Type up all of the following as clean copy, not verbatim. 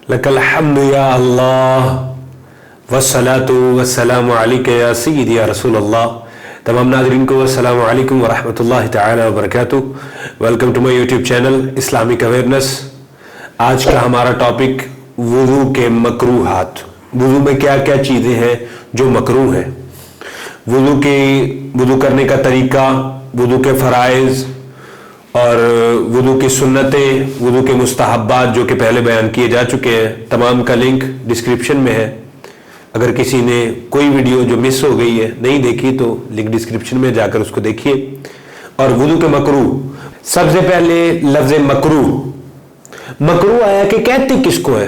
लकल हम्दु या अल्लाह वस्सलातु वस्सलामु अलैका या सय्यदी या रसूल अल्लाह। तमाम नाज़रीन को अस्सलामु अलैकुम व रहमतुल्लाहि तआला व बरकातुहू। Welcome to my YouTube channel Islamic awareness. आज का हमारा टॉपिक वुज़ू के मकरूहात। वुज़ू में क्या क्या चीज़ें हैं जो मकरूह हैं, वुज़ू करने का तरीका, वुज़ू के फ़राइज़ और वुज़ू की सुन्नतें, वुज़ू के मुस्तहब्बात जो कि पहले बयान किए जा चुके हैं। तमाम का लिंक डिस्क्रिप्शन में है। अगर किसी ने कोई वीडियो जो मिस हो गई है नहीं देखी तो लिंक डिस्क्रिप्शन में जाकर उसको देखिए। और वुज़ू के मकरूह, सबसे पहले लफ्ज़ मकरूह आया कि कहते किसको है?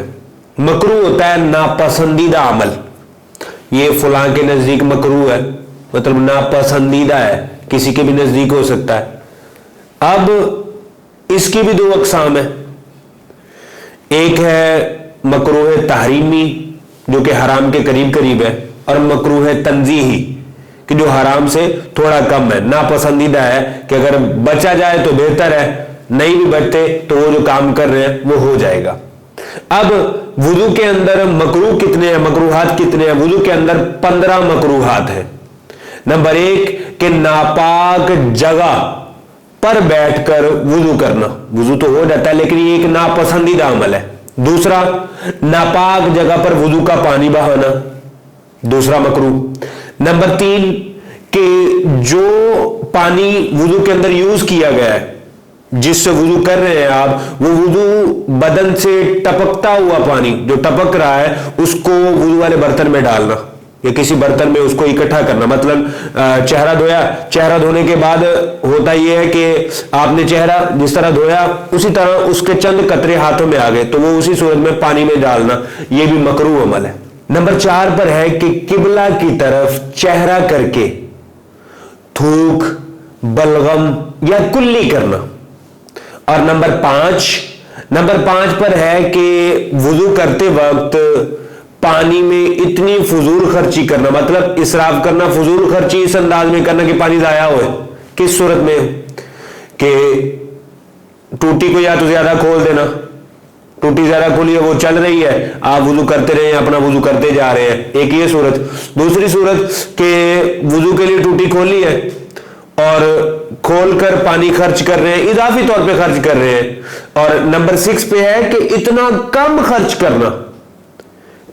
मकरूह होता है नापसंदीदा अमल। ये फलां के नज़दीक मकरूह है, मतलब नापसंदीदा है, किसी के भी नज़दीक हो सकता है। अब इसकी भी दो अक़साम है। एक है मकरूह तहरीमी जो कि हराम के करीब करीब है, और मकरूह तंज़ीही कि जो हराम से थोड़ा कम है, नापसंदीदा है कि अगर बचा जाए तो बेहतर है, नहीं भी बचते तो वो जो काम कर रहे हैं वो हो जाएगा। अब वुज़ू के अंदर मकरूह कितने हैं, मकरूहात कितने हैं? वुज़ू के अंदर 15 मकरूहात है। नंबर 1 कि नापाक जगह पर बैठकर वुज़ू करना। वुज़ू तो हो जाता है लेकिन ये एक नापसंदीदा अमल है। दूसरा, नापाक जगह पर वुज़ू का पानी बहाना, दूसरा मकरूह। नंबर 3 कि जो पानी वुज़ू के अंदर यूज किया गया है, जिससे वुज़ू कर रहे हैं आप, वो वुज़ू बदन से टपकता हुआ पानी जो टपक रहा है उसको वुज़ू वाले बर्तन में डालना या किसी बर्तन में उसको इकट्ठा करना। मतलब चेहरा धोया, चेहरा धोने के बाद होता यह है कि आपने चेहरा जिस तरह धोया उसी तरह उसके चंद कतरे हाथों में आ गए तो वो उसी सूरत में पानी में डालना, यह भी मकरूह अमल है। नंबर 4 पर है कि किबला की तरफ चेहरा करके थूक, बलगम या कुल्ली करना। और नंबर 5 पर है कि वुज़ू करते वक्त पानी में इतनी फजूल खर्ची करना, मतलब इसराफ करना, फजूल खर्ची इस अंदाज में करना कि पानी जाया हो। किस सूरत में? कि टूटी को या तो ज्यादा खोल देना, टूटी ज्यादा खोली है, वो चल रही है, आप वुज़ू करते रहे, अपना वुज़ू करते जा रहे हैं, एक ये सूरत। दूसरी सूरत कि वुज़ू के लिए टूटी खोली है और खोलकर पानी खर्च कर रहे हैं, इजाफी तौर पे खर्च कर रहे हैं। और नंबर 6 पे है कि इतना कम खर्च करना,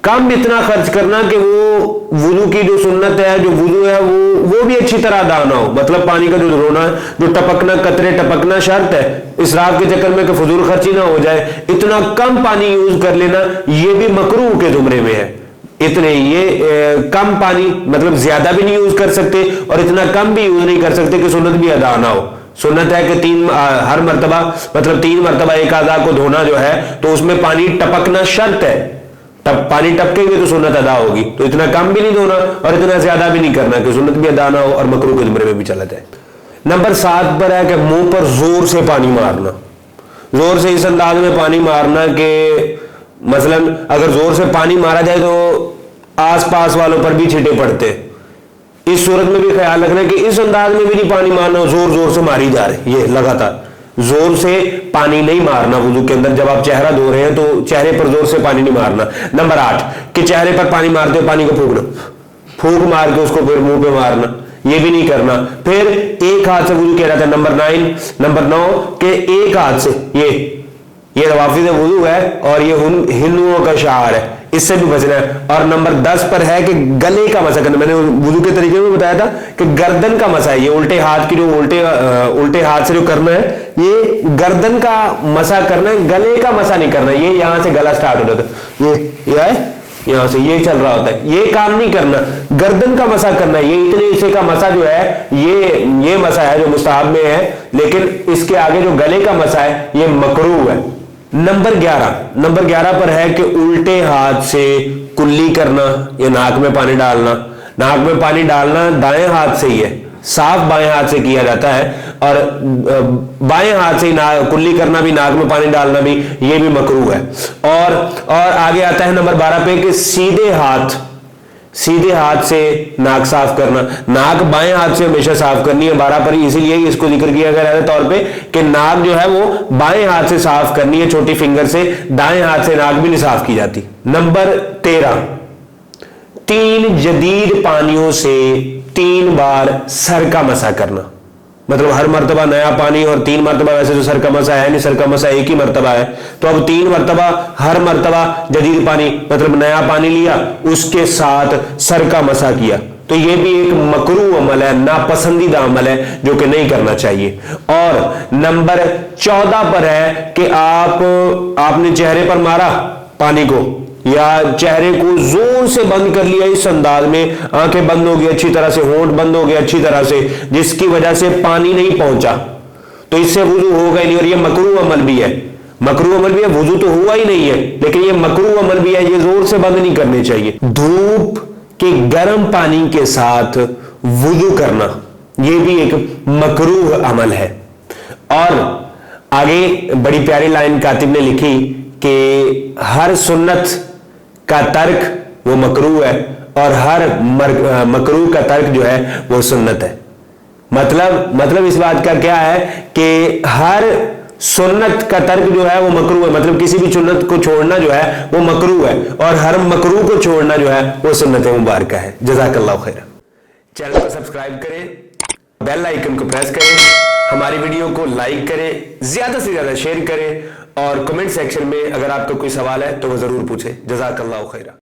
कम इतना खर्च करना कि वो वुज़ू की जो सुन्नत है, जो वुज़ू है, वो भी अच्छी तरह अदा ना हो। मतलब पानी का जो रोना है, जो टपकना, कतरे टपकना शर्त है, इसराफ के चक्कर में कि फजूल खर्ची ना हो जाए, इतना कम पानी यूज कर लेना ये भी मकरूह के जुमरे में है। इतने ये कम पानी, मतलब ज्यादा भी नहीं यूज कर सकते और इतना कम भी यूज नहीं कर सकते कि सुन्नत भी अदा ना हो। सुन्नत है कि 3 हर मरतबा, मतलब 3 मरतबा एक आज़ा को धोना जो है तो उसमें पानी टपकना शर्त है। पानी टपकेंगे तो सुन्नत अदा होगी। तो इतना कम भी नहीं धोना और इतना ज्यादा भी नहीं करना कि सुन्नत भी अदा ना हो और मकरूह के जुमरे में भी चला जाए। नंबर 7 पर है कि मुंह पर जोर से पानी मारना, जोर से इस अंदाज में पानी मारना कि मसलन अगर जोर से पानी मारा जाए तो आसपास वालों पर भी छींटे पड़ते। इस सूरत में भी ख्याल रखना कि इस अंदाज में भी नहीं पानी मारना, जोर जोर से मारी जा रही, ये लगातार जोर से पानी नहीं मारना। वुज़ू के अंदर जब आप चेहरा धो रहे हैं तो चेहरे पर जोर से पानी नहीं मारना। नंबर 8 कि चेहरे पर पानी मारते हो पानी को फूकना, फूक मार के उसको फिर मुंह पे मारना, ये भी नहीं करना। फिर एक हाथ से वुज़ू किया जाता है। नंबर 9 कि एक हाथ से ये नवाफिज़ वुज़ू है और ये हिंदुओं का शार है, इससे भी बचना है। और नंबर 10 पर है कि गले का मसा करना। मैंने वुज़ू के तरीके में बताया था कि गर्दन का मसा है, ये उल्टे हाथ की जो उल्टे हाथ से जो करना है, ये गर्दन का मसा करना है, गले का मसा नहीं करना। ये यहां से गला स्टार्ट हो जाता है, ये है यहां से ये चल रहा होता है, ये काम नहीं करना, गर्दन का मसा करना है। ये इतने हिस्से का मसा जो है ये मसा है जो मुस्तहब में है, लेकिन इसके आगे जो गले का मसा है ये मकरूह है। नंबर 11 पर है कि उल्टे हाथ से कुल्ली करना या नाक में पानी डालना। नाक में पानी डालना दाएं हाथ से ही है, साफ बाएं हाथ से किया जाता है और बाएं हाथ से कुल्ली करना भी, नाक में पानी डालना भी, ये भी मकरूह है। और आगे आता है नंबर 12 पे कि सीधे हाथ से नाक साफ करना, नाक बाएं हाथ से हमेशा साफ करनी है 12 पर, इसीलिए इसको जिक्र किया गया है तौर पे कि नाक जो है वो बाएं हाथ से साफ करनी है, छोटी फिंगर से, दाएं हाथ से नाक भी नहीं साफ की जाती। नंबर 13, 3 जदीद पानियों से 3 बार सर का मसा करना। मतलब हर मर्तबा नया पानी, और 3 मर्तबा, वैसे तो सर का मसा है नहीं, सर का मसा एक ही मर्तबा है, तो अब 3 मर्तबा, हर मर्तबा जदीद पानी मतलब नया पानी लिया, उसके साथ सर का मसा किया, तो यह भी एक मकरूह अमल है, नापसंदीदा अमल है जो कि नहीं करना चाहिए। और नंबर 14 पर है कि आपने चेहरे पर मारा पानी को, या चेहरे को जोर से बंद कर लिया इस अंदाज में, आंखें बंद हो गई अच्छी तरह से, होंठ बंद हो गए अच्छी तरह से, जिसकी वजह से पानी नहीं पहुंचा, तो इससे वुजू होगा ही नहीं, और ये मकरूह अमल भी है, मकरूह अमल भी है, वुजू तो हुआ ही नहीं है, लेकिन ये मकरूह अमल भी है, ये जोर से बंद नहीं करने चाहिए। धूप के गर्म पानी के साथ वुजू करना, ये भी एक मकरूह अमल है। और आगे बड़ी प्यारी लाइन कातिब ने लिखी कि हर सुन्नत का तर्क वो मकरूह है, और हर मकरूह का तर्क जो है वो सुन्नत है। मतलब इस बात का क्या है कि हर सुन्नत का तर्क जो है वो मकरूह है, मतलब किसी भी सुन्नत को छोड़ना जो है वो मकरूह है, और हर मकरूह को छोड़ना जो है वो सुन्नत मुबारक है। जज़ाकल्लाहु खैर। चैनल को सब्सक्राइब करें, बेल आइकन को प्रेस करें, हमारी वीडियो को लाइक करें, ज्यादा से ज्यादा शेयर करें, और कमेंट सेक्शन में अगर आपका कोई सवाल है तो वो जरूर पूछें। जज़ाकल्लाहु खैर।